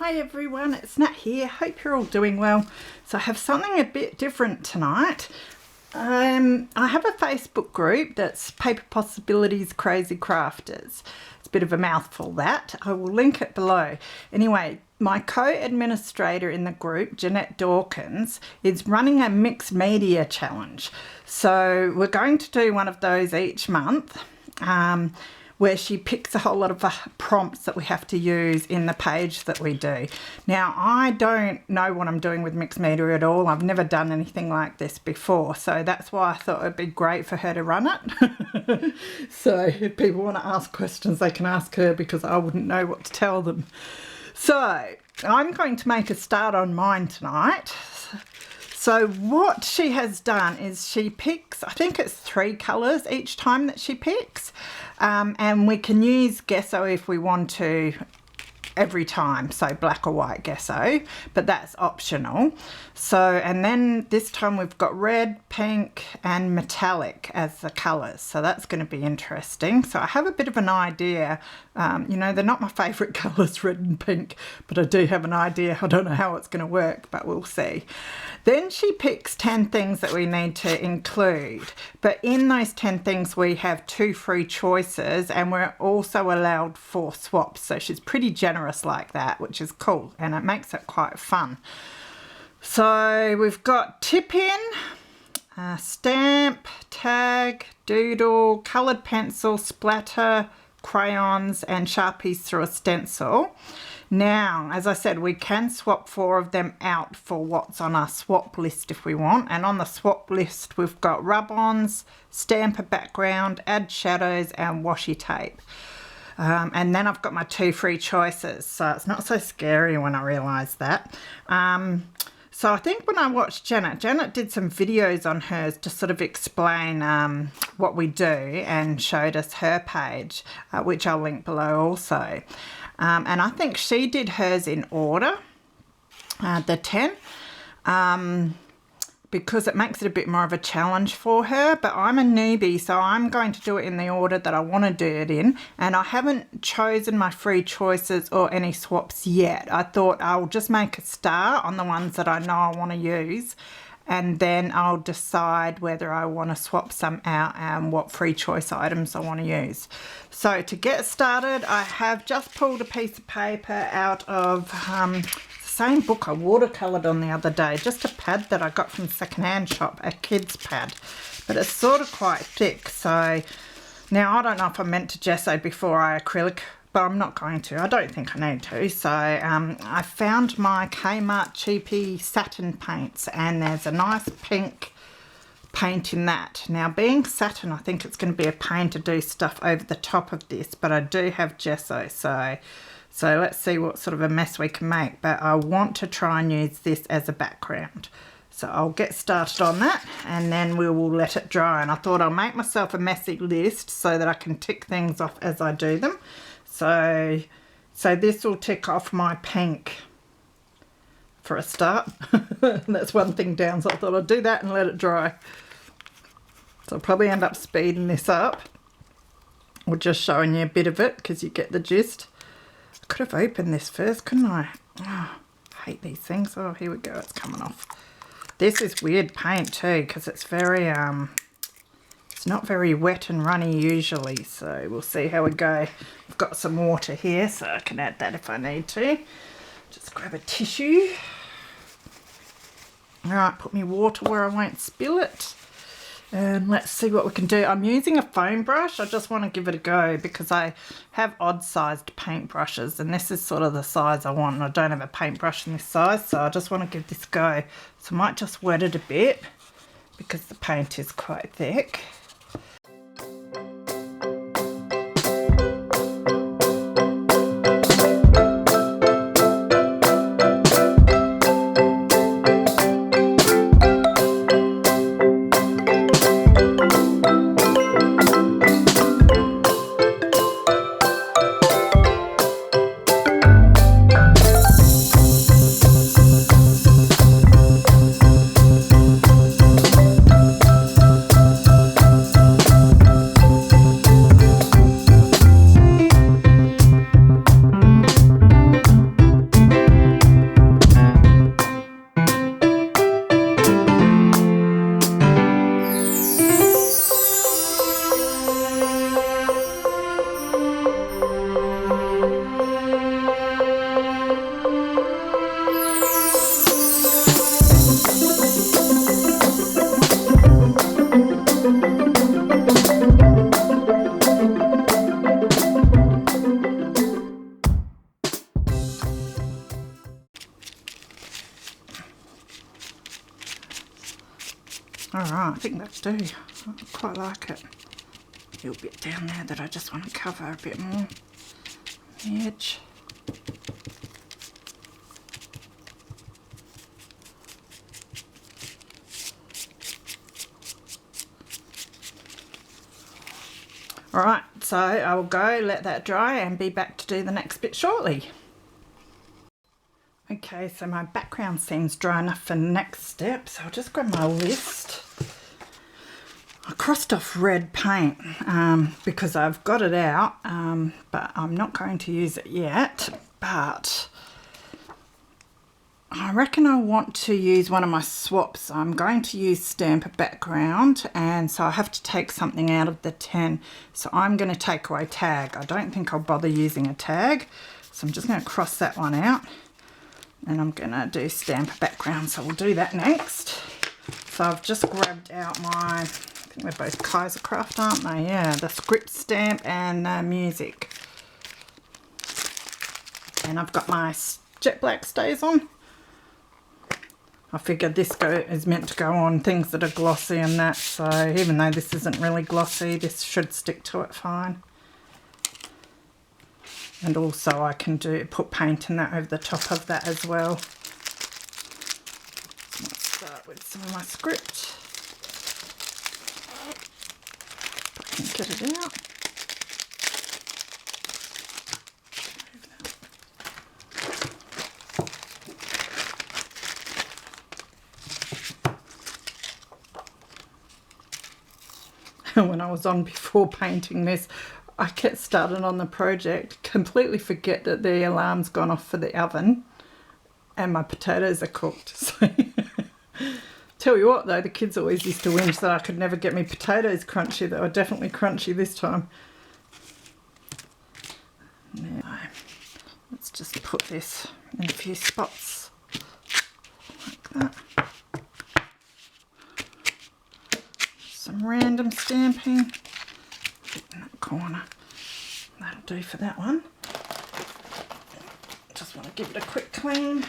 Hi everyone, it's Nat here. Hope you're all doing well. So I have something a bit different tonight. I have a Facebook group that's Paper Possibilities Crazy Crafters. It's a bit of a mouthful that. I will link it below. Anyway, my co-administrator in the group, Janette Dawkins, is running a mixed media challenge. So we're going to do one of those each month. Where she picks a whole lot of prompts that we have to use in the page that we do. Now, I don't know what I'm doing with mixed media at all. I've never done anything like this before, so that's why I thought it'd be great for her to run it. So if people want to ask questions, they can ask her because I wouldn't know what to tell them. So I'm going to make a start on mine tonight. So what she has done is she picks, I think it's 3 colours each time that she picks. And we can use Gesso if we want to every time, so black or white Gesso, but that's optional. So, and then this time we've got red, pink and metallic as the colours, so that's going to be interesting. So I have a bit of an idea, you know, they're not my favourite colours, red and pink, but I do have an idea. I don't know how it's going to work, but we'll see. Then she picks 10 things that we need to include, but in those 10 things we have 2 free choices and we're also allowed 4 swaps, so she's pretty generous like that, which is cool and it makes it quite fun. So we've got tip in, stamp, tag, doodle, coloured pencil, splatter, crayons and sharpies through a stencil. Now, as I said, we can swap 4 of them out for what's on our swap list if we want. And on the swap list, we've got rub-ons, stamp a background, add shadows and washi tape. And then I've got my 2 free choices. So it's not so scary when I realise that. So I think when I watched Janet did some videos on hers to sort of explain what we do and showed us her page, which I'll link below also. And I think she did hers in order, the 10, because it makes it a bit more of a challenge for her. But I'm a newbie, so I'm going to do it in the order that I want to do it in. And I haven't chosen my free choices or any swaps yet. I thought I'll just make a start on the ones that I know I want to use. And then I'll decide whether I want to swap some out and what free choice items I want to use. So to get started, I have just pulled a piece of paper out of the same book I watercoloured on the other day, just a pad that I got from the second-hand shop, a kid's pad. But it's sort of quite thick, so now I don't know if I meant to gesso before I acrylic, but I'm not going to. I don't think I need to. So I found my Kmart cheapy satin paints and there's a nice pink paint in that. Now being satin, I think it's going to be a pain to do stuff over the top of this, but I do have gesso, so let's see what sort of a mess we can make. But I want to try and use this as a background. So I'll get started on that and then we will let it dry. And I thought I'll make myself a messy list so that I can tick things off as I do them. So this will tick off my pink for a start. That's one thing down, so I thought I'd do that and let it dry. So I'll probably end up speeding this up or just showing you a bit of it because you get the gist. I could have opened this first, couldn't I? Oh, I hate these things. Oh, here we go, it's coming off. This is weird paint too because it's very it's not very wet and runny usually, so we'll see how we go. I've got some water here, so I can add that if I need to. Just grab a tissue. Alright, put me water where I won't spill it. And let's see what we can do. I'm using a foam brush. I just want to give it a go because I have odd-sized paintbrushes, and this is sort of the size I want, and I don't have a paintbrush in this size, so I just want to give this a go. So I might just wet it a bit because the paint is quite thick. Alright, I think that'll do. I quite like it. A little bit down there that I just want to cover a bit more. The edge. Alright, so I will go let that dry and be back to do the next bit shortly. Okay, so my background seems dry enough for the next step, so I'll just grab my list. I crossed off red paint because I've got it out, but I'm not going to use it yet. But I reckon I want to use one of my swaps. I'm going to use stamp a background, and so I have to take something out of the 10. So I'm going to take away tag. I don't think I'll bother using a tag, so I'm just going to cross that one out. And I'm going to do stamp a background, so we'll do that next. So I've just grabbed out my, I think they're both Kaisercraft, aren't they? Yeah, the script stamp and music. And I've got my jet black stays on. I figured this is meant to go on things that are glossy and that, so even though this isn't really glossy, this should stick to it fine. And also I can put paint in that over the top of that as well. Let's start with some of my script. If I can get it out. When I was on before painting this, I kept starting on the project, completely forget that the alarm's gone off for the oven and my potatoes are cooked. So tell you what though, the kids always used to whinge that I could never get my potatoes crunchy. They were definitely crunchy this time. Now, let's just put this in a few spots like that. Some random stamping in that corner. That'll do for that one. Just want to give it a quick clean.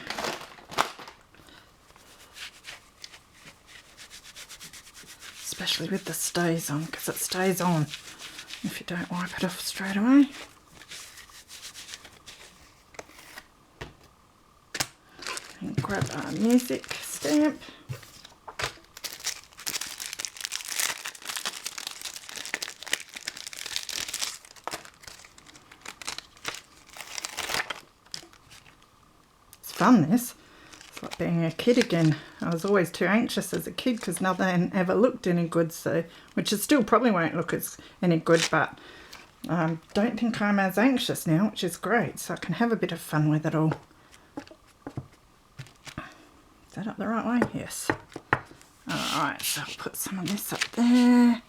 Especially with the stays on, because it stays on if you don't wipe it off straight away. And grab our music stamp. Fun this. It's like being a kid again. I was always too anxious as a kid because nothing ever looked any good, so which is still probably won't look as any good, but don't think I'm as anxious now, which is great, so I can have a bit of fun with it all. Is that up the right way? Yes. Alright, so I'll put some of this up there.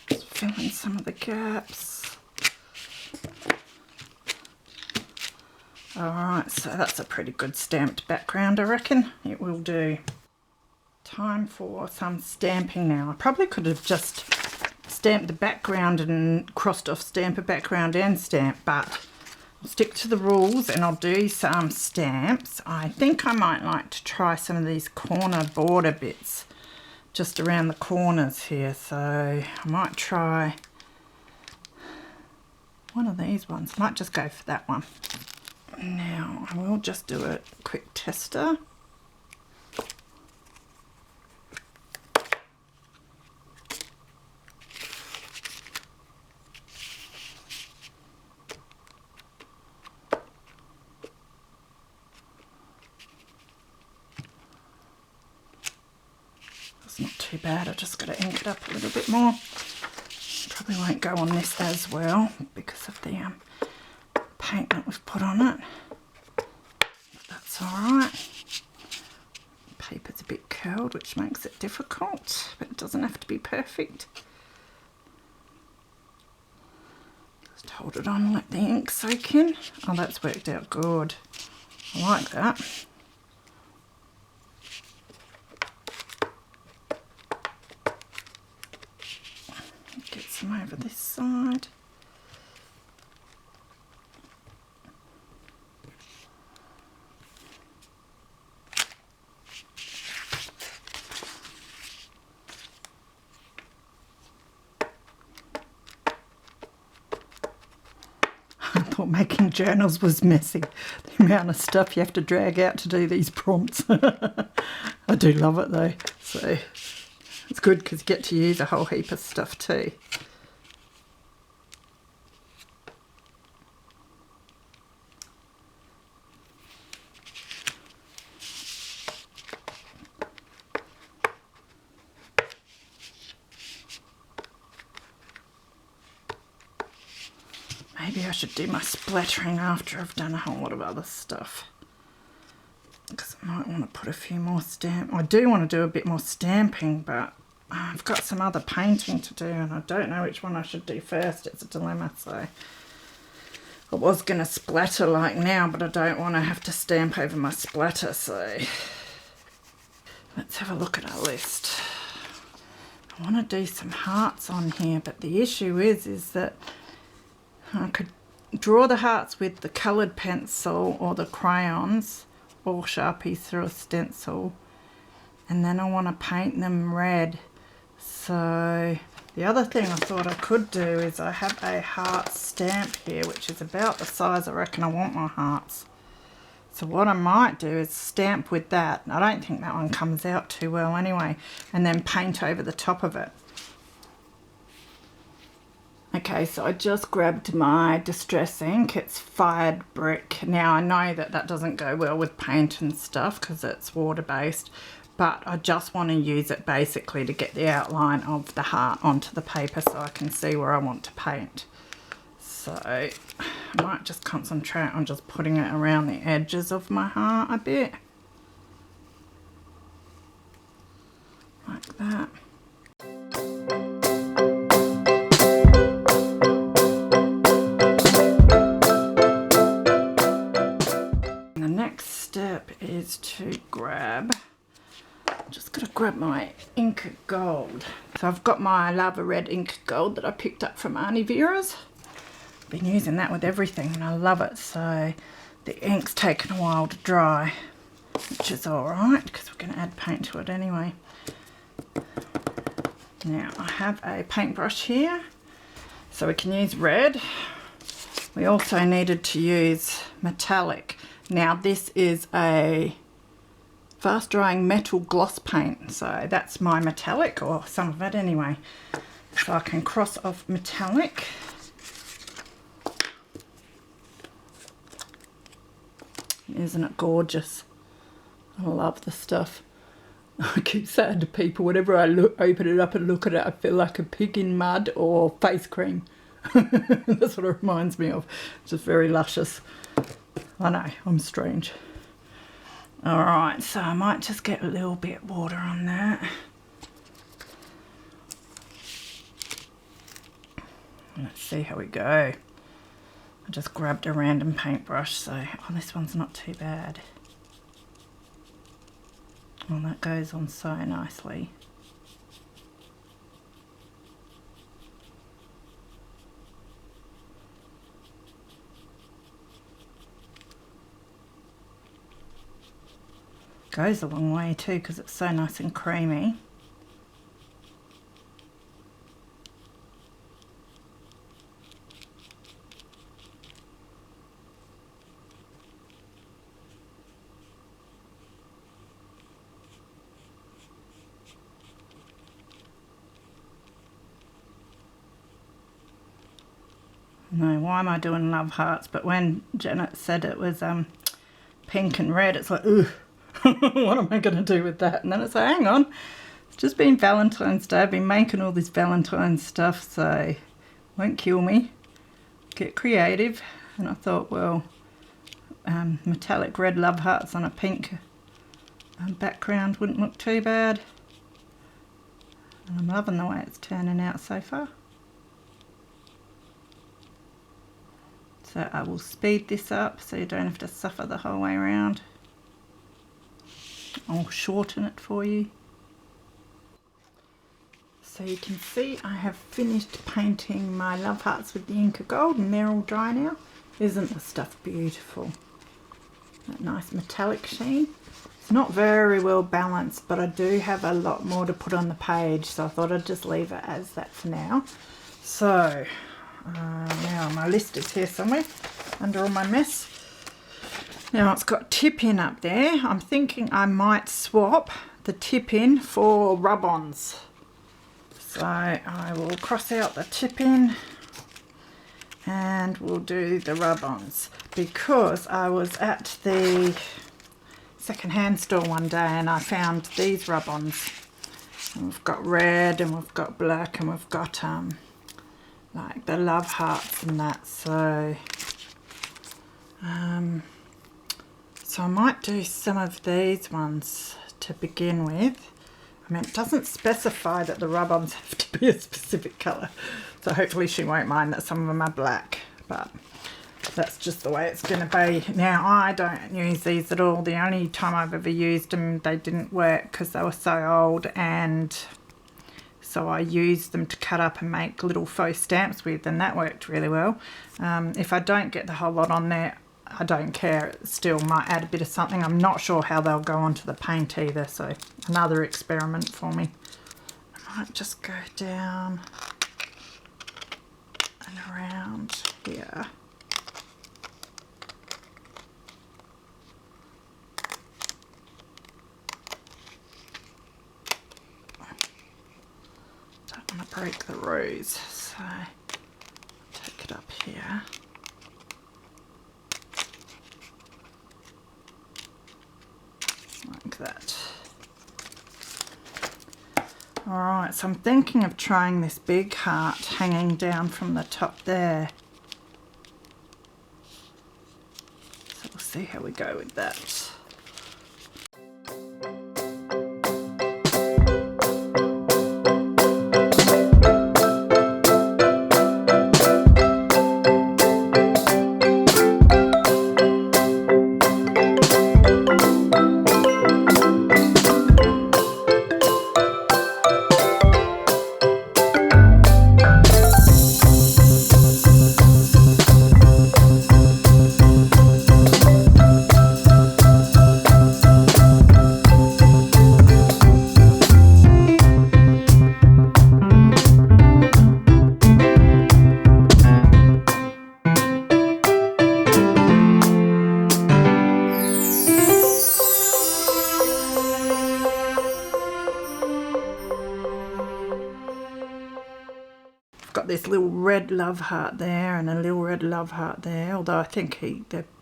Just fill in some of the gaps. Alright, so that's a pretty good stamped background, I reckon. It will do. Time for some stamping now. I probably could have just stamped the background and crossed off stamp a background and stamp, but I'll stick to the rules and I'll do some stamps. I think I might like to try some of these corner border bits just around the corners here, so I might try one of these ones. Might just go for that one. Now I will just do a quick tester. It's not too bad, I just got to ink it up a little bit more. Probably won't go on this as well because of the paint that we've put on it, but that's alright. Paper's a bit curled, which makes it difficult, but it doesn't have to be perfect. Just hold it on and let the ink soak in. Oh, that's worked out good. I like that. Get some over this side. thought making journals was messy. The amount of stuff you have to drag out to do these prompts. I do love it though, so it's good because you get to use a whole heap of stuff too. Maybe I should do my splattering after I've done a whole lot of other stuff. Because I might want to put a few more I do want to do a bit more stamping, but I've got some other painting to do and I don't know which one I should do first. It's a dilemma, so I was going to splatter like now, but I don't want to have to stamp over my splatter, so let's have a look at our list. I want to do some hearts on here, but the issue is that I could draw the hearts with the coloured pencil or the crayons or sharpies through a stencil, and then I want to paint them red. So the other thing I thought I could do is I have a heart stamp here, which is about the size I reckon I want my hearts. So what I might do is stamp with that. I don't think that one comes out too well anyway, and then paint over the top of it. Okay, so I just grabbed my distress ink. It's Fired Brick. Now I know that that doesn't go well with paint and stuff because it's water-based, but I just want to use it basically to get the outline of the heart onto the paper so I can see where I want to paint. So I might just concentrate on just putting it around the edges of my heart a bit. Like that. Step is to grab, just gotta grab my ink gold. So I've got my lava red ink gold that I picked up from Auntie Vera's. I've been using that with everything and I love it. So the ink's taken a while to dry, which is alright because we're gonna add paint to it anyway. Now I have a paintbrush here, so we can use red. We also needed to use metallic. Now this is a fast drying metal gloss paint, so that's my metallic, or some of it anyway. So I can cross off metallic. Isn't it gorgeous? I love the stuff. I keep saying to people, whenever I open it up and look at it, I feel like a pig in mud or face cream. That's what it reminds me of. It's just very luscious. I know, I'm strange. Alright, so I might just get a little bit of water on that. Let's see how we go. I just grabbed a random paintbrush, so this one's not too bad. Oh, that goes on so nicely. Goes a long way too because it's so nice and creamy. No, why am I doing love hearts? But when Janette said it was pink and red, it's like, ugh. What am I going to do with that? And then it's like, hang on, it's just been Valentine's Day. I've been making all this Valentine's stuff, so won't kill me. Get creative. And I thought, well, metallic red love hearts on a pink background wouldn't look too bad. And I'm loving the way it's turning out so far. So I will speed this up so you don't have to suffer the whole way around. I'll shorten it for you. So you can see I have finished painting my love hearts with the ink of gold and they're all dry now. Isn't the stuff beautiful? That nice metallic sheen. It's not very well balanced, but I do have a lot more to put on the page, so I thought I'd just leave it as that for now. So now my list is here somewhere. under all my mess. Now it's got tip in up there. I'm thinking I might swap the tip in for rub-ons. So I will cross out the tip in and we'll do the rub-ons, because I was at the second-hand store one day and I found these rub-ons. And we've got red and we've got black and we've got like the love hearts and that. So so I might do some of these ones to begin with. I mean, it doesn't specify that the rub-ons have to be a specific colour, so hopefully she won't mind that some of them are black, but that's just the way it's going to be. Now, I don't use these at all. The only time I've ever used them, they didn't work because they were so old, and so I used them to cut up and make little faux stamps with, and that worked really well. If I don't get the whole lot on there, I don't care. It still might add a bit of something. I'm not sure how they'll go onto the paint either, so another experiment for me. I might just go down and around here. Don't want to break the rose, so I'll take it up here. Like that. Alright, so I'm thinking of trying this big heart hanging down from the top there. So we'll see how we go with that. Got this little red love heart there and a little red love heart there, although I think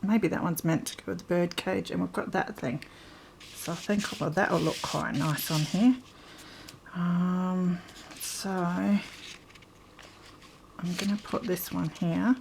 maybe that one's meant to go with the bird cage, and we've got that thing, so I think that will look quite nice on here. So I'm going to put this one here.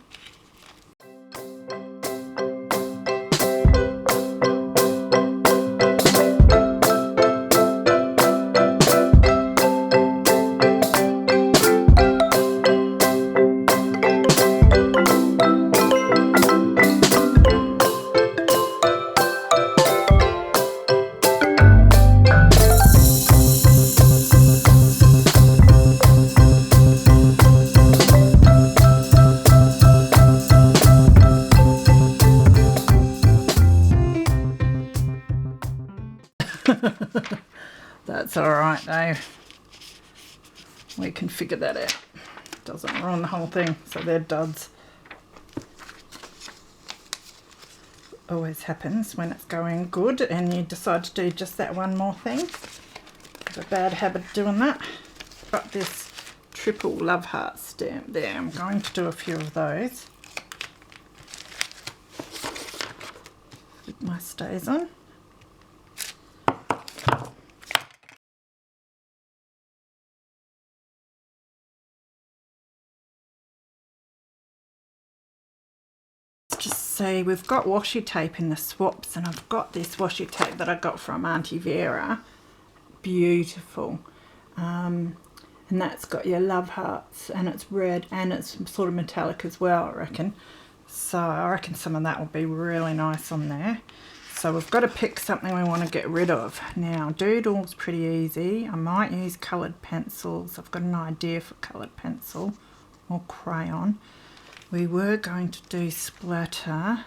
That's alright though, we can figure that out. Doesn't ruin the whole thing, so they're duds. Always happens when it's going good and you decide to do just that one more thing. I have a bad habit of doing that. Got this triple love heart stamp there. I'm going to do a few of those with my stays on. See, we've got washi tape in the swaps, and I've got this washi tape that I got from Auntie Vera. Beautiful. And that's got your love hearts, and it's red, and it's sort of metallic as well, I reckon. So I reckon some of that will be really nice on there. So we've got to pick something we want to get rid of. Now, doodle's pretty easy. I might use coloured pencils. I've got an idea for coloured pencil or crayon. We were going to do splatter.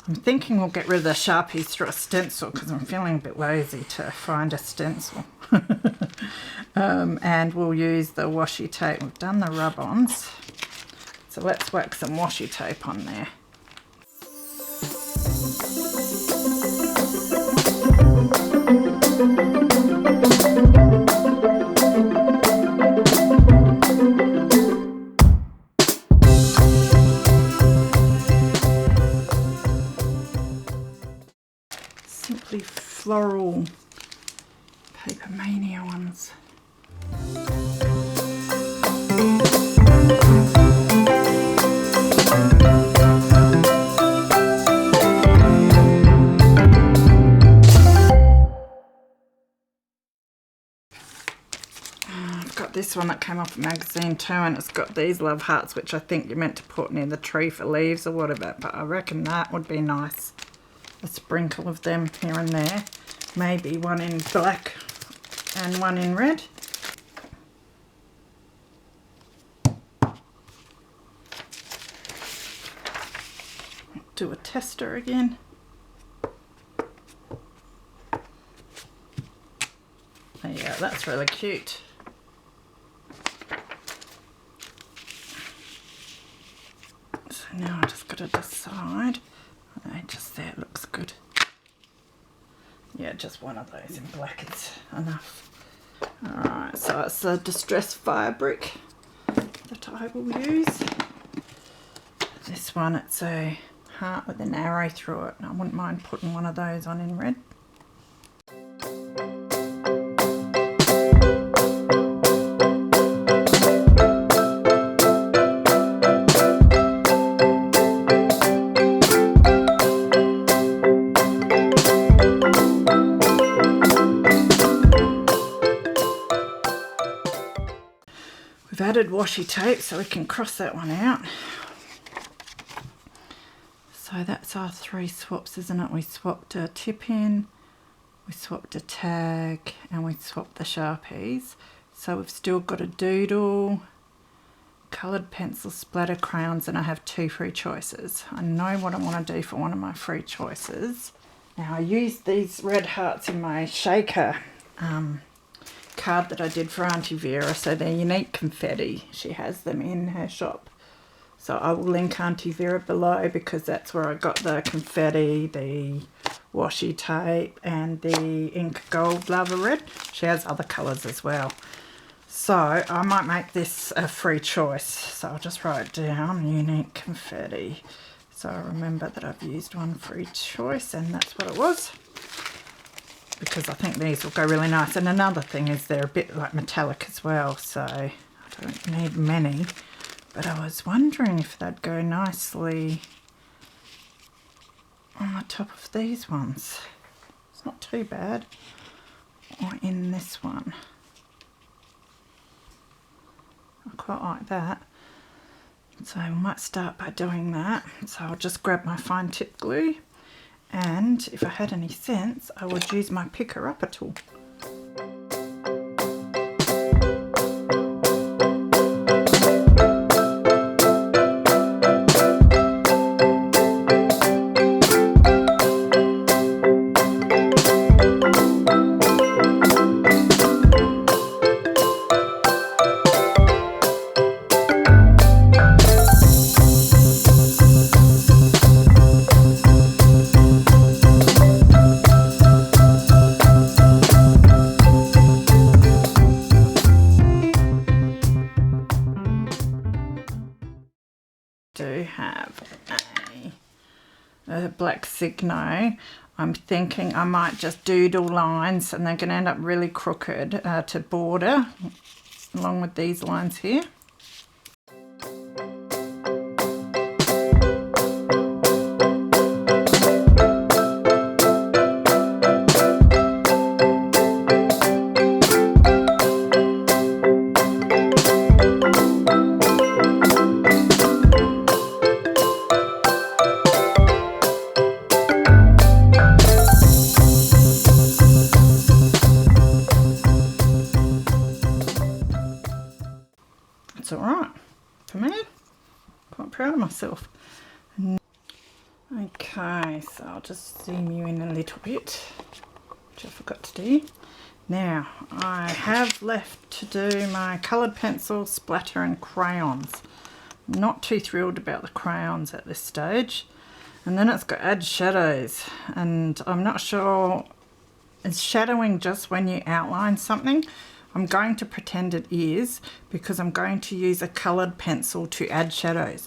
I'm thinking we'll get rid of the sharpies through a stencil because I'm feeling a bit lazy to find a stencil. And we'll use the washi tape. We've done the rub-ons. So let's whack some washi tape on there. floral Paper Mania ones. This one that came off a magazine too, and it's got these love hearts, which I think you're meant to put near the tree for leaves or whatever, but I reckon that would be nice. A sprinkle of them here and there. Maybe one in black and one in red. Do a tester again. Yeah, that's really cute. Now I just got to decide. Just there, it looks good. Yeah, just one of those in black is enough. Alright, so it's a distressed fabric that I will use. This one, it's a heart with an arrow through it. And I wouldn't mind putting one of those on in red. We've added washi tape so we can cross that one out. So that's our 3 swaps, isn't it? We swapped a tip in, we swapped a tag, and we swapped the sharpies. So we've still got a doodle, coloured pencil, splatter, crayons, and I have 2 free choices. I know what I want to do for one of my free choices. Now I used these red hearts in my shaker card that I did for Auntie Vera, so they're unique confetti. She has them in her shop, so I will link Auntie Vera below because that's where I got the confetti, the washi tape, and the ink gold lava red. She has other colours as well, so I might make this a free choice. So I'll just write down unique confetti so I remember that I've used one free choice, and that's what it was, because I think these will go really nice. And another thing is they're a bit like metallic as well, so I don't need many, but I was wondering if they'd go nicely on the top of these ones. It's not too bad. Or in this one. I quite like that. So we might start by doing that. So I'll just grab my fine tip glue, and if I had any sense, I would use my picker-upper tool. Do have a black Signo. I'm thinking I might just doodle lines, and they're going to end up really crooked to border along with these lines here. It's alright for me. Quite proud of myself. Okay, so I'll just zoom you in a little bit, which I forgot to do. Now, I have left to do my coloured pencil, splatter and crayons. I'm not too thrilled about the crayons at this stage. And then it's got add shadows, and I'm not sure, is shadowing just when you outline something? I'm going to pretend it is, because I'm going to use a coloured pencil to add shadows.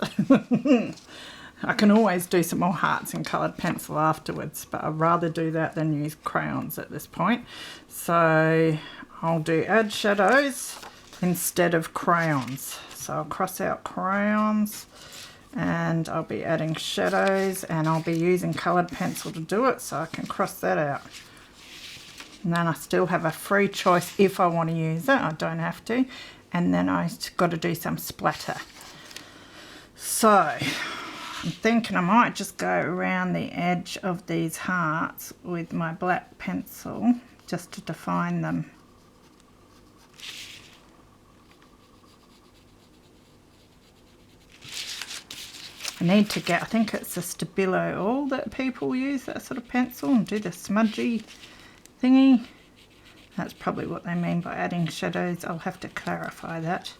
I can always do some more hearts in coloured pencil afterwards, but I'd rather do that than use crayons at this point. So I'll do add shadows instead of crayons. So I'll cross out crayons and I'll be adding shadows, and I'll be using coloured pencil to do it, so I can cross that out. And then I still have a free choice if I want to use it. I don't have to. And then I've got to do some splatter. So I'm thinking I might just go around the edge of these hearts with my black pencil just to define them. I need to get, I think it's a Stabilo All that people use, that sort of pencil, and do the smudgy thingy. That's probably what they mean by adding shadows. I'll have to clarify that.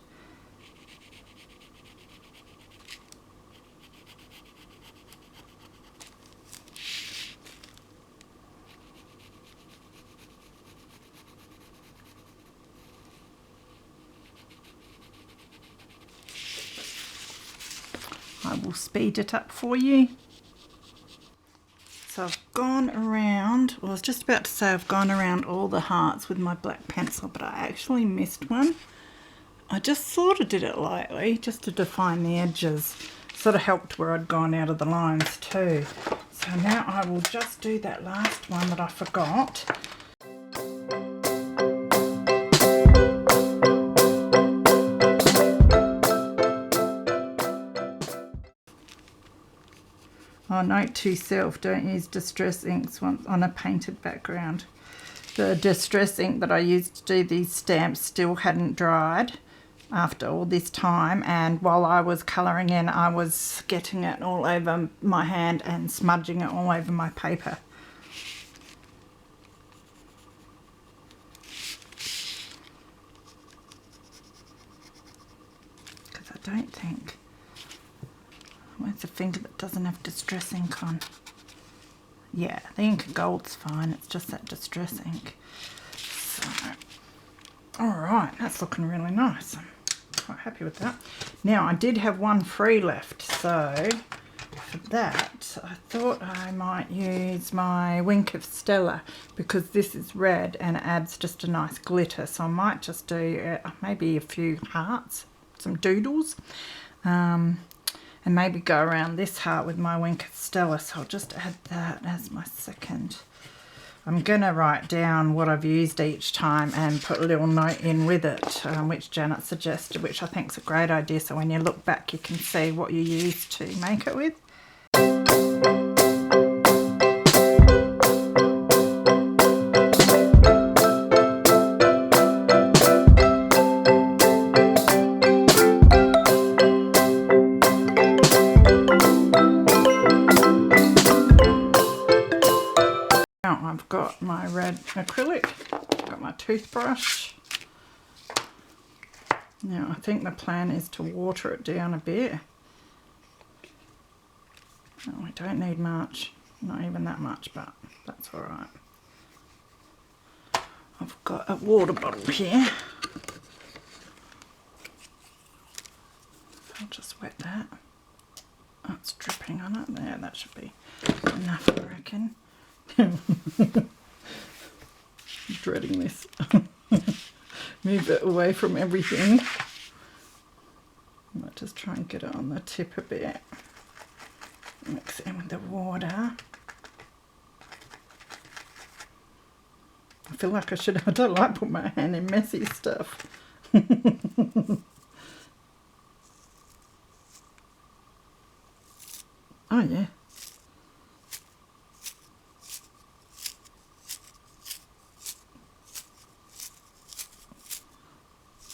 I will speed it up for you. So I've gone around, well I was just about to say I've gone around all the hearts with my black pencil, but I actually missed one. I just sort of did it lightly just to define the edges. Sort of helped where I'd gone out of the lines too. So now I will just do that last one that I forgot. Oh, note to self, don't use distress inks on a painted background. The distress ink that I used to do these stamps still hadn't dried after all this time, and while I was colouring in I was getting it all over my hand and smudging it all over my paper. Because I don't think... Where's the finger that doesn't have distress ink on? Yeah, the ink gold's fine, it's just that distress ink. So, alright, that's looking really nice. I'm quite happy with that. Now, I did have one free left, so for that, I thought I might use my Wink of Stella, because this is red and it adds just a nice glitter. So I might just do maybe a few hearts, some doodles. And maybe go around this heart with my Wink of Stella. So I'll just add that as my second. I'm going to write down what I've used each time and put a little note in with it, which Janet suggested, which I think is a great idea. So when you look back, you can see what you used to make it with. I've got my red acrylic, got my toothbrush. Now I think the plan is to water it down a bit. No, we don't need much, not even that much, but that's alright. I've got a water bottle here. I'll just wet that. That's dripping on it. There, that should be enough, I reckon. Dreading this. Move it away from everything. I might just try and get it on the tip a bit. Mix it in with the water. I feel like I don't like putting my hand in messy stuff. Oh yeah.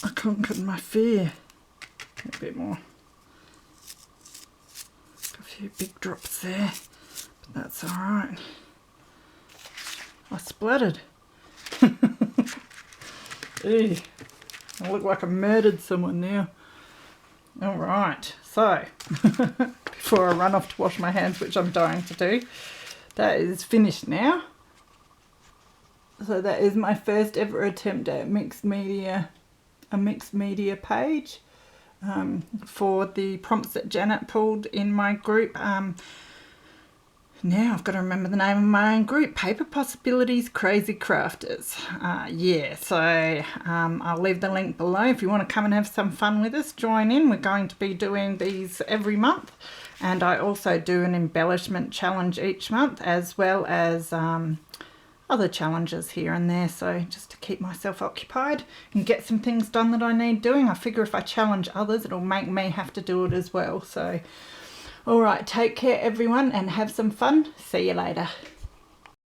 I conquered my fear. A bit more. A few big drops there, but that's alright. I splattered. Ew. I look like I murdered someone now. Alright, so before I run off to wash my hands, which I'm dying to do, that is finished now. So that is my first ever attempt at a mixed media page. for the prompts that Janet pulled in my group. Now I've got to remember the name of my own group, Paper Possibilities Crazy Crafters. Yeah, so I'll leave the link below if you want to come and have some fun with us. Join in. We're going to be doing these every month, and I also do an embellishment challenge each month, as well as other challenges here and there, so just to keep myself occupied and get some things done that I need doing. I figure if I challenge others, it'll make me have to do it as well. So all right, take care everyone and have some fun. See you later.